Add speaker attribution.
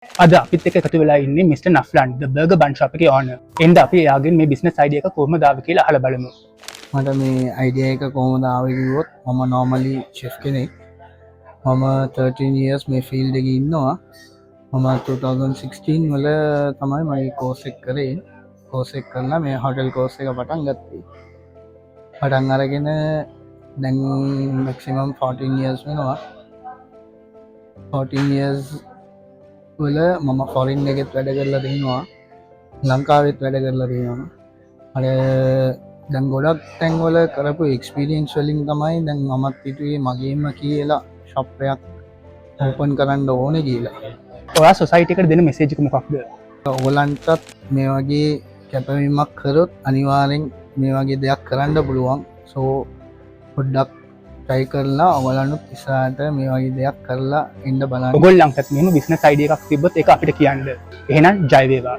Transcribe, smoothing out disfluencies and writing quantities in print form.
Speaker 1: අද අපිත් එක්ක එකතු වෙලා ඉන්නේ මිස්ටර් නෆ්ලන් ද බර්ගර් බන් ෂොප් එකේ ඕනර්. එන්න අපි එයාගෙන් මේ බිස්නස් අයිඩියා එක කොහොමද ආවේ කියලා අහලා බලමු.
Speaker 2: මට මේ අයිඩියා එක කොහොමද ආවේ කිව්වොත් මම normally chef කෙනෙක්. මම 13 years මේ field එකේ ඉන්නවා. මම 2016 වල තමයි මගේ course එක කරේ. course එක කරලා මේ hotel course එක පටන් ගත්තේ. පටන් අරගෙන දැන් maximum 14 years වෙනවා. 14 years වල මම foreign එකෙත් වැඩ කරලා තියෙනවා. ලංකාවෙත් වැඩ කරලා තියෙනවා. අර දැන් ගොඩක් තැන්වල කරපු එක්ස්පීරියන්ස් වලින් තමයි දැන් මමත් හිතුවේ මගේම කියලා ෂොප් එකක් ඕපන් කරන්න ඕනේ කියලා.
Speaker 1: ඔයා සොසයිටි එකට දෙන මෙසේජ් එක මොකක්ද?
Speaker 2: ඕගලන්ටත් මේ වගේ කැපවීමක් කරොත් අනිවාර්යෙන් මේ වගේ දෙයක් කරන්න පුළුවන්. සෝ පොඩ්ඩක් try කරලා ඔයගලන්නුත් ඉස්සරහට මේ වගේ දෙයක් කරලා ඉන්න බලන්න.
Speaker 1: ඔයගොල්ලන්ටත් මෙහෙම බිස්නස් අයිඩියා එකක් තිබ්බොත් ඒක අපිට කියන්න. එහෙනම් ජය වේවා.